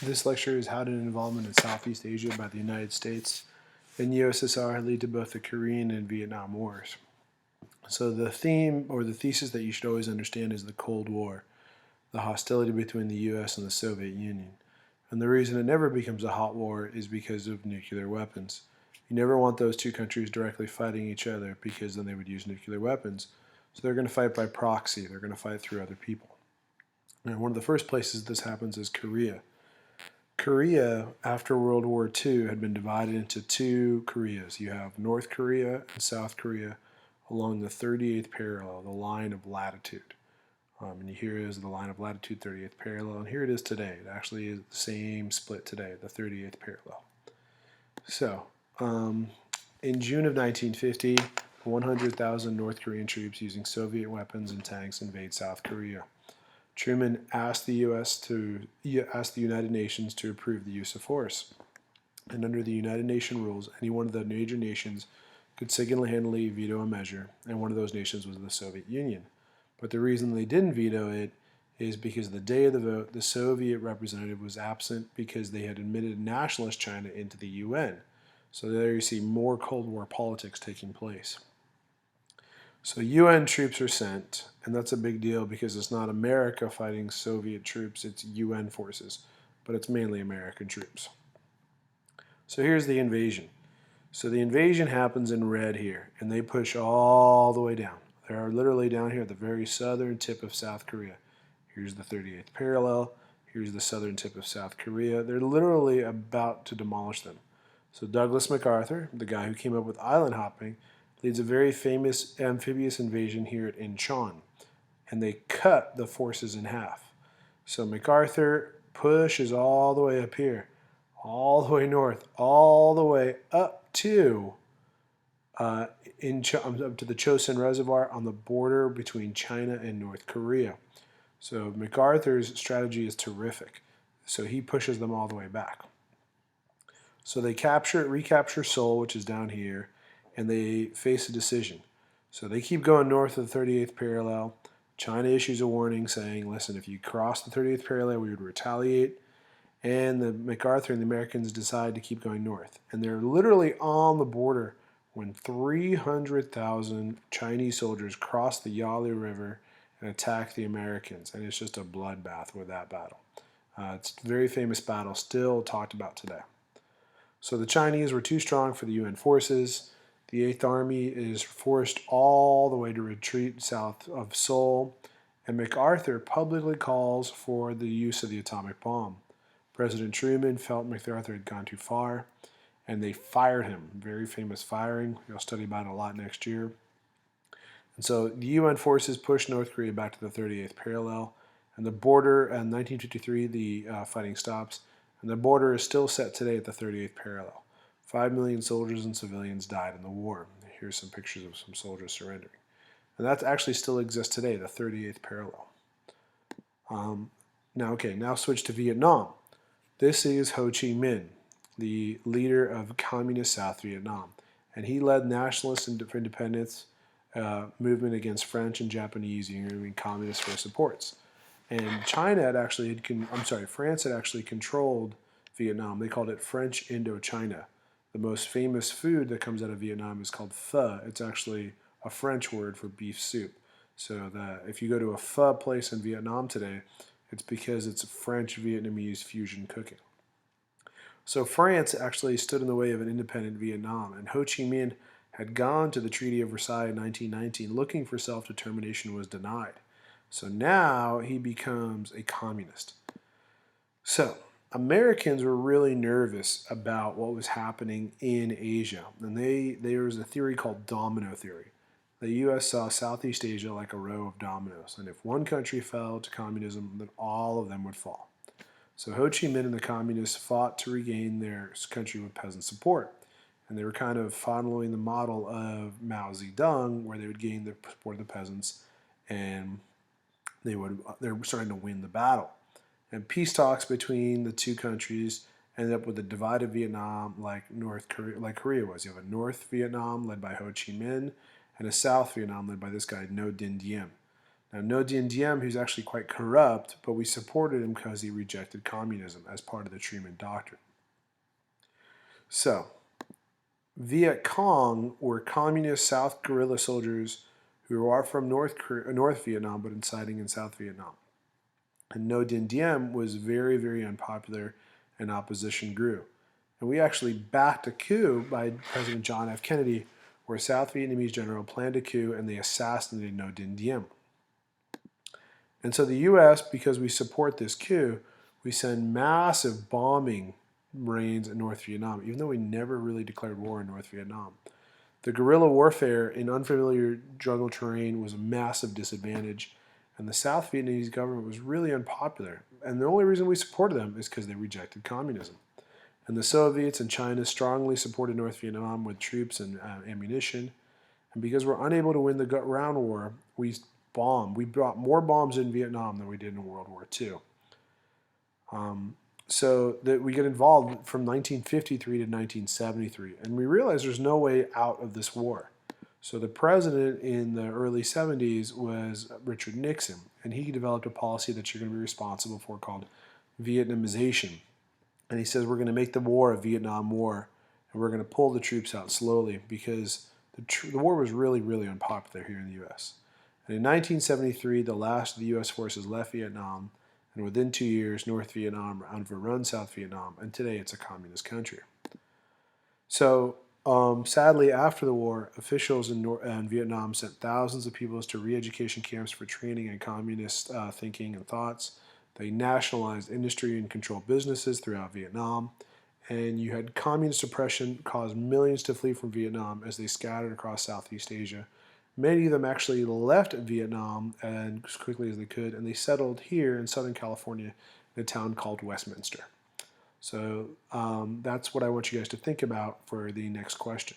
This lecture is how did involvement in Southeast Asia by the United States and USSR lead to both the Korean and Vietnam Wars. So the theme or the thesis that you should always understand is the Cold War, the hostility between the US and the Soviet Union. And the reason it never becomes a hot war is because of nuclear weapons. You never want those two countries directly fighting each other because then they would use nuclear weapons. So they're going to fight by proxy. They're going to fight through other people. And one of the first places this happens is Korea. Korea, after World War II, had been divided into two Koreas. You have North Korea and South Korea along the 38th parallel, the line of latitude. And here is the line of latitude, 38th parallel, and here it is today. It actually is the same split today, the 38th parallel. So, in June of 1950, 100,000 North Korean troops using Soviet weapons and tanks invade South Korea. Truman asked the United Nations to approve the use of force. And under the United Nations rules, any one of the major nations could single-handedly veto a measure, and one of those nations was the Soviet Union. But the reason they didn't veto it is because the day of the vote, the Soviet representative was absent because they had admitted nationalist China into the UN. So there you see more Cold War politics taking place. So UN troops are sent, and that's a big deal because it's not America fighting Soviet troops, it's UN forces, but it's mainly American troops. So here's the invasion. So the invasion happens in red here, and they push all the way down. They are literally down here at the very southern tip of South Korea. Here's the 38th parallel. Here's the southern tip of South Korea. They're literally about to demolish them. So Douglas MacArthur, the guy who came up with island hopping, leads a very famous amphibious invasion here at Incheon, and they cut the forces in half. So MacArthur pushes all the way up here, all the way north, all the way up to up to the Chosin Reservoir on the border between China and North Korea. So MacArthur's strategy is terrific. So he pushes them all the way back. So they recapture Seoul, which is down here, and they face a decision. So they keep going north of the 38th parallel. China issues a warning saying, listen, if you cross the 38th parallel, we would retaliate. And the MacArthur and the Americans decide to keep going north. And they're literally on the border when 300,000 Chinese soldiers cross the Yali River and attack the Americans. And it's just a bloodbath with that battle. It's a very famous battle, still talked about today. So the Chinese were too strong for the UN forces. The 8th Army is forced all the way to retreat south of Seoul, and MacArthur publicly calls for the use of the atomic bomb. President Truman felt MacArthur had gone too far, and they fired him. Very famous firing. You'll study about it a lot next year. And so the UN forces pushed North Korea back to the 38th parallel, and the border in 1953, the fighting stops, and the border is still set today at the 38th parallel. 5 million soldiers and civilians died in the war. Here's some pictures of some soldiers surrendering. And that actually still exists today, the 38th parallel. Now switch to Vietnam. This is Ho Chi Minh, the leader of communist South Vietnam. And he led nationalist independence movement against French and Japanese Union communists for supports. And France had actually controlled Vietnam. They called it French Indochina. The most famous food that comes out of Vietnam is called pho. It's actually a French word for beef soup. So if you go to a pho place in Vietnam today, it's because it's French-Vietnamese fusion cooking. So France actually stood in the way of an independent Vietnam, and Ho Chi Minh had gone to the Treaty of Versailles in 1919 looking for self-determination, was denied. So now he becomes a communist. So Americans were really nervous about what was happening in Asia. And there was a theory called domino theory. The U.S. saw Southeast Asia like a row of dominoes. And if one country fell to communism, then all of them would fall. So Ho Chi Minh and the communists fought to regain their country with peasant support. And they were kind of following the model of Mao Zedong, where they would gain the support of the peasants and they're starting to win the battle. And peace talks between the two countries ended up with a divided Vietnam like Korea was. You have a North Vietnam led by Ho Chi Minh and a South Vietnam led by this guy, Ngo Dinh Diem. Now, No Dien Diem, who's actually quite corrupt, but we supported him because he rejected communism as part of the Truman Doctrine. So, Viet Cong were communist South guerrilla soldiers who are from North Vietnam but inciting in South Vietnam. And No Dien Diem was very, very unpopular and opposition grew. And we actually backed a coup by President John F. Kennedy where a South Vietnamese general planned a coup and they assassinated No Dien Diem. And so the U.S., because we support this coup, we send massive bombing raids in North Vietnam, even though we never really declared war in North Vietnam. The guerrilla warfare in unfamiliar jungle terrain was a massive disadvantage, and the South Vietnamese government was really unpopular. And the only reason we supported them is because they rejected communism. And the Soviets and China strongly supported North Vietnam with troops and ammunition. And because we're unable to win the ground war, we bombed. We brought more bombs in Vietnam than we did in World War II. So that we get involved from 1953 to 1973, and we realize there's no way out of this war. So the president in the early 70s was Richard Nixon, and he developed a policy that you're going to be responsible for called Vietnamization. And he says we're going to make the war a Vietnam War, and we're going to pull the troops out slowly because the war was really, really unpopular here in the U.S. And in 1973, the last of the U.S. forces left Vietnam, and within 2 years, North Vietnam overrun South Vietnam, and today it's a communist country. So, sadly, after the war, officials in Vietnam sent thousands of people to re-education camps for training in communist thinking and thoughts. They nationalized industry and controlled businesses throughout Vietnam, and you had communist oppression caused millions to flee from Vietnam as they scattered across Southeast Asia. Many of them actually left Vietnam as quickly as they could, and they settled here in Southern California in a town called Westminster. So that's what I want you guys to think about for the next question.